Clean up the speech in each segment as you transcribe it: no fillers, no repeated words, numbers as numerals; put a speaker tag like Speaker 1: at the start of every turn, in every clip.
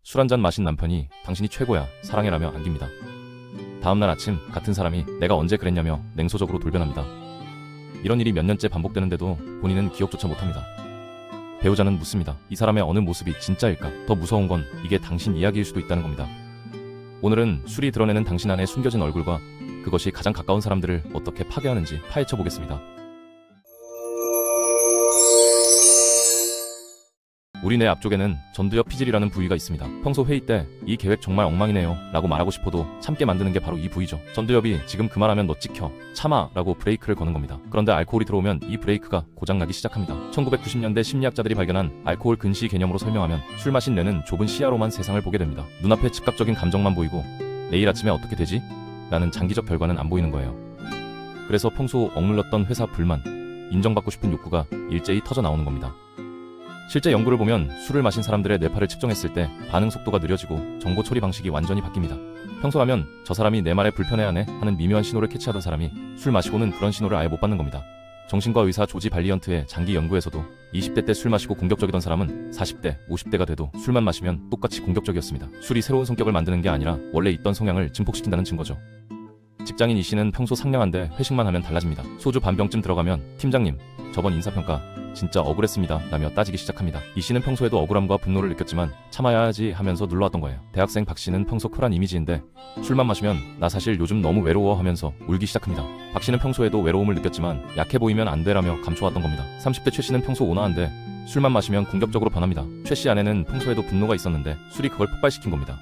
Speaker 1: 술 한잔 마신 남편이 당신이 최고야 사랑해라며 안깁니다. 다음날 아침 같은 사람이 내가 언제 그랬냐며 냉소적으로 돌변합니다. 이런 일이 몇 년째 반복되는데도 본인은 기억조차 못합니다. 배우자는 묻습니다. 이 사람의 어느 모습이 진짜일까? 더 무서운 건 이게 당신 이야기일 수도 있다는 겁니다. 오늘은 술이 드러내는 당신 안에 숨겨진 얼굴과 그것이 가장 가까운 사람들을 어떻게 파괴하는지 파헤쳐 보겠습니다. 우리 뇌 앞쪽에는 전두엽 피질이라는 부위가 있습니다. 평소 회의 때 이 계획 정말 엉망이네요 라고 말하고 싶어도 참게 만드는 게 바로 이 부위죠. 전두엽이 지금 그 말하면 너 찍혀 참아 라고 브레이크를 거는 겁니다. 그런데 알코올이 들어오면 이 브레이크가 고장나기 시작합니다. 1990년대 심리학자들이 발견한 알코올 근시 개념으로 설명하면 술 마신 뇌는 좁은 시야로만 세상을 보게 됩니다. 눈앞에 즉각적인 감정만 보이고 내일 아침에 어떻게 되지? 라는 장기적 결과는 안 보이는 거예요. 그래서 평소 억눌렀던 회사 불만, 인정받고 싶은 욕구가 일제히 터져 나오는 겁니다. 실제 연구를 보면 술을 마신 사람들의 뇌파를 측정했을 때 반응 속도가 느려지고 정보 처리 방식이 완전히 바뀝니다. 평소라면 저 사람이 내 말에 불편해하네 하는 미묘한 신호를 캐치하던 사람이 술 마시고는 그런 신호를 아예 못 받는 겁니다. 정신과 의사 조지 발리언트의 장기 연구에서도 20대 때 술 마시고 공격적이던 사람은 40대, 50대가 돼도 술만 마시면 똑같이 공격적이었습니다. 술이 새로운 성격을 만드는 게 아니라 원래 있던 성향을 증폭시킨다는 증거죠. 직장인 이 씨는 평소 상냥한데 회식만 하면 달라집니다. 소주 반 병쯤 들어가면 팀장님, 저번 인사평가 진짜 억울했습니다 라며 따지기 시작합니다. 이 씨는 평소에도 억울함과 분노를 느꼈지만 참아야 하지 하면서 눌러왔던 거예요. 대학생 박 씨는 평소 쿨한 이미지인데 술만 마시면 나 사실 요즘 너무 외로워 하면서 울기 시작합니다. 박 씨는 평소에도 외로움을 느꼈지만 약해 보이면 안 되라며 감춰왔던 겁니다. 30대 최 씨는 평소 온화한데 술만 마시면 공격적으로 변합니다. 최 씨 안에는 평소에도 분노가 있었는데 술이 그걸 폭발시킨 겁니다.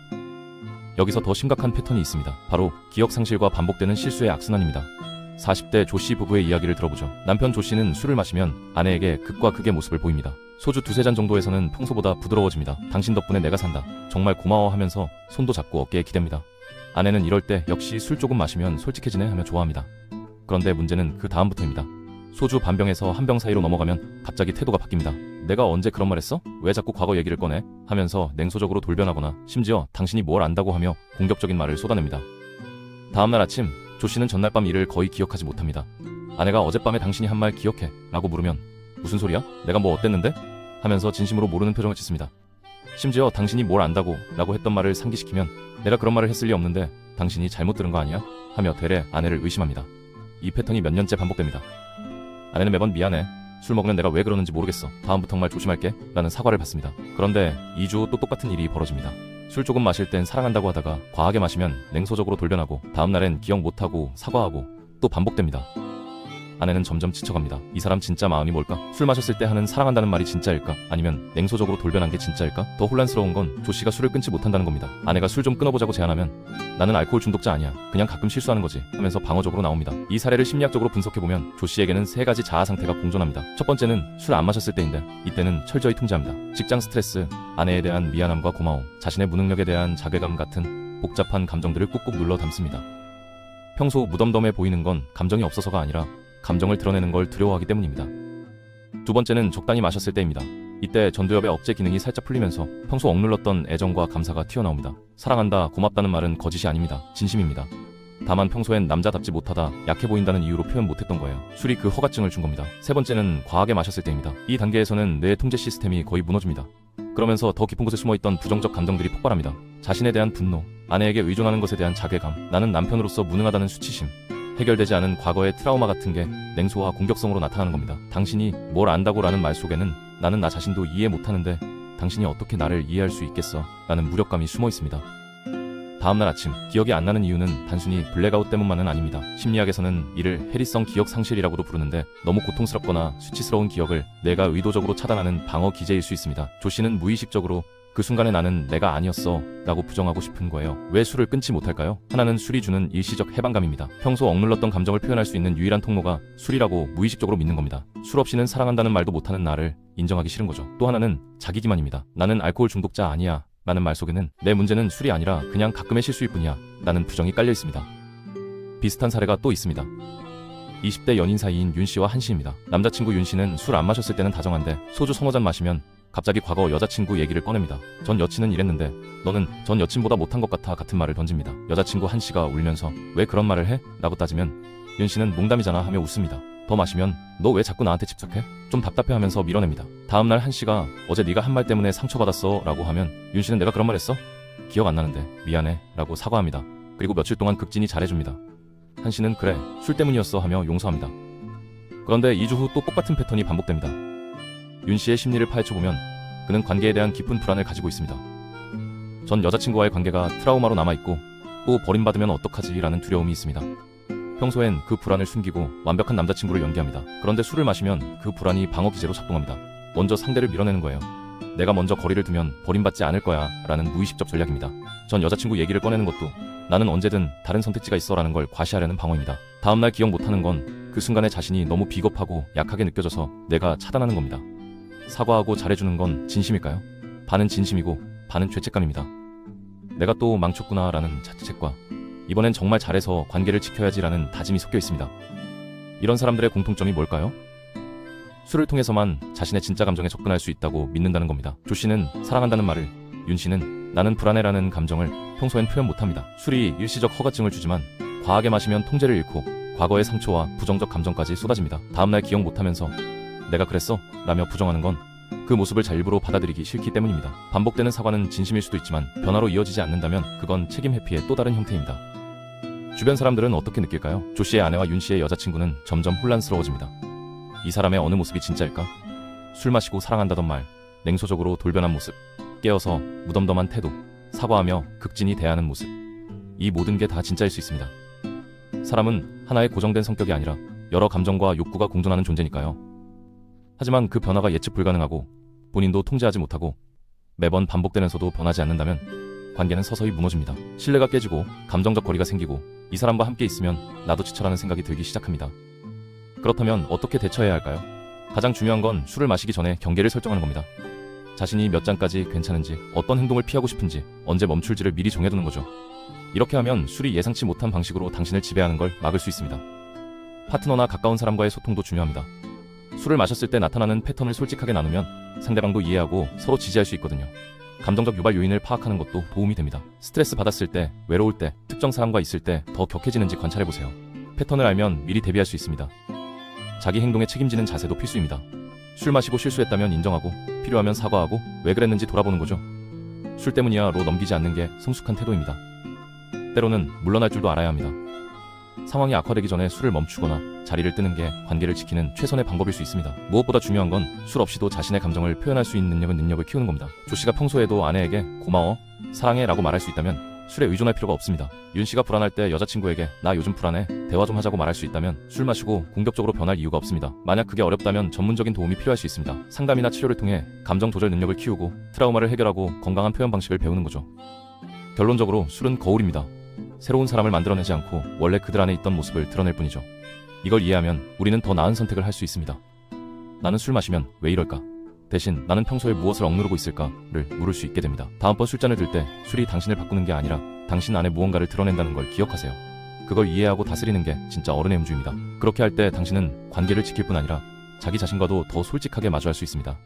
Speaker 1: 여기서 더 심각한 패턴이 있습니다. 바로 기억 상실과 반복되는 실수의 악순환입니다. 40대 조 씨 부부의 이야기를 들어보죠. 남편 조 씨는 술을 마시면 아내에게 극과 극의 모습을 보입니다. 소주 두세 잔 정도에서는 평소보다 부드러워집니다. 당신 덕분에 내가 산다. 정말 고마워 하면서 손도 잡고 어깨에 기댑니다. 아내는 이럴 때 역시 술 조금 마시면 솔직해지네 하며 좋아합니다. 그런데 문제는 그 다음부터입니다. 소주 반 병에서 한 병 사이로 넘어가면 갑자기 태도가 바뀝니다. 내가 언제 그런 말 했어? 왜 자꾸 과거 얘기를 꺼내? 하면서 냉소적으로 돌변하거나 심지어 당신이 뭘 안다고 하며 공격적인 말을 쏟아냅니다. 다음날 아침 조 씨는 전날 밤 일을 거의 기억하지 못합니다. 아내가 어젯밤에 당신이 한 말 기억해? 라고 물으면 무슨 소리야? 내가 뭐 어땠는데? 하면서 진심으로 모르는 표정을 짓습니다. 심지어 당신이 뭘 안다고 라고 했던 말을 상기시키면 내가 그런 말을 했을 리 없는데 당신이 잘못 들은 거 아니야? 하며 되레 아내를 의심합니다. 이 패턴이 몇 년째 반복됩니다. 아내는 매번 미안해. 술 먹으면 내가 왜 그러는지 모르겠어. 다음부터 정말 조심할게. 라는 사과를 받습니다. 그런데 2주 후 또 똑같은 일이 벌어집니다. 술 조금 마실 땐 사랑한다고 하다가 과하게 마시면 냉소적으로 돌변하고 다음날엔 기억 못하고 사과하고 또 반복됩니다. 아내는 점점 지쳐갑니다. 이 사람 진짜 마음이 뭘까? 술 마셨을 때 하는 사랑한다는 말이 진짜일까? 아니면 냉소적으로 돌변한 게 진짜일까? 더 혼란스러운 건 조 씨가 술을 끊지 못한다는 겁니다. 아내가 술 좀 끊어보자고 제안하면 나는 알코올 중독자 아니야. 그냥 가끔 실수하는 거지. 하면서 방어적으로 나옵니다. 이 사례를 심리학적으로 분석해보면 조 씨에게는 세 가지 자아 상태가 공존합니다. 첫 번째는 술 안 마셨을 때인데 이때는 철저히 통제합니다. 직장 스트레스, 아내에 대한 미안함과 고마움, 자신의 무능력에 대한 자괴감 같은 복잡한 감정들을 꾹꾹 눌러 담습니다. 평소 무덤덤해 보이는 건 감정이 없어서가 아니라 감정을 드러내는 걸 두려워하기 때문입니다. 두 번째는 적당히 마셨을 때입니다. 이때 전두엽의 억제 기능이 살짝 풀리면서 평소 억눌렀던 애정과 감사가 튀어나옵니다. 사랑한다, 고맙다는 말은 거짓이 아닙니다. 진심입니다. 다만 평소엔 남자답지 못하다, 약해 보인다는 이유로 표현 못했던 거예요. 술이 그 허가증을 준 겁니다. 세 번째는 과하게 마셨을 때입니다. 이 단계에서는 뇌 통제 시스템이 거의 무너집니다. 그러면서 더 깊은 곳에 숨어있던 부정적 감정들이 폭발합니다. 자신에 대한 분노, 아내에게 의존하는 것에 대한 자괴감, 나는 남편으로서 무능하다는 수치심, 해결되지 않은 과거의 트라우마 같은 게 냉소와 공격성으로 나타나는 겁니다. 당신이 뭘 안다고 라는 말 속에는 나는 나 자신도 이해 못하는데 당신이 어떻게 나를 이해할 수 있겠어? 라는 무력감이 숨어 있습니다. 다음날 아침, 기억이 안 나는 이유는 단순히 블랙아웃 때문만은 아닙니다. 심리학에서는 이를 해리성 기억 상실이라고도 부르는데 너무 고통스럽거나 수치스러운 기억을 뇌가 의도적으로 차단하는 방어 기제일 수 있습니다. 조 씨는 무의식적으로 그 순간에 나는 내가 아니었어 라고 부정하고 싶은 거예요. 왜 술을 끊지 못할까요? 하나는 술이 주는 일시적 해방감입니다. 평소 억눌렀던 감정을 표현할 수 있는 유일한 통로가 술이라고 무의식적으로 믿는 겁니다. 술 없이는 사랑한다는 말도 못하는 나를 인정하기 싫은 거죠. 또 하나는 자기 기만입니다. 나는 알코올 중독자 아니야 라는 말 속에는 내 문제는 술이 아니라 그냥 가끔의 실수일 뿐이야 라는 부정이 깔려 있습니다. 비슷한 사례가 또 있습니다. 20대 연인 사이인 윤 씨와 한 씨입니다. 남자친구 윤 씨는 술 안 마셨을 때는 다정한데 소주 서너 잔 마시면 갑자기 과거 여자친구 얘기를 꺼냅니다. 전 여친은 이랬는데 너는 전 여친보다 못한 것 같아 같은 말을 던집니다. 여자친구 한 씨가 울면서 왜 그런 말을 해? 라고 따지면 윤 씨는 농담이잖아 하며 웃습니다. 더 마시면 너 왜 자꾸 나한테 집착해? 좀 답답해하면서 밀어냅니다. 다음날 한씨가 어제 네가 한 말 때문에 상처받았어 라고 하면 윤씨는 내가 그런 말 했어? 기억 안 나는데 미안해 라고 사과합니다. 그리고 며칠 동안 극진히 잘해줍니다. 한씨는 그래 술 때문이었어 하며 용서합니다. 그런데 2주 후 또 똑같은 패턴이 반복됩니다. 윤씨의 심리를 파헤쳐보면 그는 관계에 대한 깊은 불안을 가지고 있습니다. 전 여자친구와의 관계가 트라우마로 남아있고 또 버림받으면 어떡하지 라는 두려움이 있습니다. 평소엔 그 불안을 숨기고 완벽한 남자친구를 연기합니다. 그런데 술을 마시면 그 불안이 방어 기제로 작동합니다. 먼저 상대를 밀어내는 거예요. 내가 먼저 거리를 두면 버림받지 않을 거야 라는 무의식적 전략입니다. 전 여자친구 얘기를 꺼내는 것도 나는 언제든 다른 선택지가 있어 라는 걸 과시하려는 방어입니다. 다음날 기억 못하는 건 그 순간에 자신이 너무 비겁하고 약하게 느껴져서 내가 차단하는 겁니다. 사과하고 잘해주는 건 진심일까요? 반은 진심이고 반은 죄책감입니다. 내가 또 망쳤구나 라는 자책과 이번엔 정말 잘해서 관계를 지켜야지라는 다짐이 섞여 있습니다. 이런 사람들의 공통점이 뭘까요? 술을 통해서만 자신의 진짜 감정에 접근할 수 있다고 믿는다는 겁니다. 조씨는 사랑한다는 말을, 윤씨는 나는 불안해라는 감정을 평소엔 표현 못합니다. 술이 일시적 허가증을 주지만 과하게 마시면 통제를 잃고 과거의 상처와 부정적 감정까지 쏟아집니다. 다음날 기억 못하면서 내가 그랬어? 라며 부정하는 건 그 모습을 자일부러 받아들이기 싫기 때문입니다. 반복되는 사과는 진심일 수도 있지만 변화로 이어지지 않는다면 그건 책임 회피의 또 다른 형태입니다. 주변 사람들은 어떻게 느낄까요? 조씨의 아내와 윤씨의 여자친구는 점점 혼란스러워집니다. 이 사람의 어느 모습이 진짜일까? 술 마시고 사랑한다던 말, 냉소적으로 돌변한 모습, 깨어서 무덤덤한 태도, 사과하며 극진히 대하는 모습. 이 모든 게 다 진짜일 수 있습니다. 사람은 하나의 고정된 성격이 아니라 여러 감정과 욕구가 공존하는 존재니까요. 하지만 그 변화가 예측 불가능하고 본인도 통제하지 못하고 매번 반복되면서도 변하지 않는다면 관계는 서서히 무너집니다. 신뢰가 깨지고 감정적 거리가 생기고 이 사람과 함께 있으면 나도 지쳐라는 생각이 들기 시작합니다. 그렇다면 어떻게 대처해야 할까요? 가장 중요한 건 술을 마시기 전에 경계를 설정하는 겁니다. 자신이 몇 잔까지 괜찮은지, 어떤 행동을 피하고 싶은지, 언제 멈출지를 미리 정해두는 거죠. 이렇게 하면 술이 예상치 못한 방식으로 당신을 지배하는 걸 막을 수 있습니다. 파트너나 가까운 사람과의 소통도 중요합니다. 술을 마셨을 때 나타나는 패턴을 솔직하게 나누면 상대방도 이해하고 서로 지지할 수 있거든요. 감정적 유발 요인을 파악하는 것도 도움이 됩니다. 스트레스 받았을 때, 외로울 때, 특정 사람과 있을 때 더 격해지는지 관찰해보세요. 패턴을 알면 미리 대비할 수 있습니다. 자기 행동에 책임지는 자세도 필수입니다. 술 마시고 실수했다면 인정하고 필요하면 사과하고 왜 그랬는지 돌아보는 거죠. 술 때문이야 로 넘기지 않는 게 성숙한 태도입니다. 때로는 물러날 줄도 알아야 합니다. 상황이 악화되기 전에 술을 멈추거나 자리를 뜨는 게 관계를 지키는 최선의 방법일 수 있습니다. 무엇보다 중요한 건 술 없이도 자신의 감정을 표현할 수 있는 능력을 키우는 겁니다. 조씨가 평소에도 아내에게 고마워, 사랑해 라고 말할 수 있다면 술에 의존할 필요가 없습니다. 윤씨가 불안할 때 여자친구에게 나 요즘 불안해, 대화 좀 하자고 말할 수 있다면 술 마시고 공격적으로 변할 이유가 없습니다. 만약 그게 어렵다면 전문적인 도움이 필요할 수 있습니다. 상담이나 치료를 통해 감정 조절 능력을 키우고 트라우마를 해결하고 건강한 표현 방식을 배우는 거죠. 결론적으로 술은 거울입니다. 새로운 사람을 만들어내지 않고 원래 그들 안에 있던 모습을 드러낼 뿐이죠. 이걸 이해하면 우리는 더 나은 선택을 할 수 있습니다. 나는 술 마시면 왜 이럴까? 대신 나는 평소에 무엇을 억누르고 있을까를 물을 수 있게 됩니다. 다음번 술잔을 들 때 술이 당신을 바꾸는 게 아니라 당신 안에 무언가를 드러낸다는 걸 기억하세요. 그걸 이해하고 다스리는 게 진짜 어른의 음주입니다. 그렇게 할 때 당신은 관계를 지킬 뿐 아니라 자기 자신과도 더 솔직하게 마주할 수 있습니다.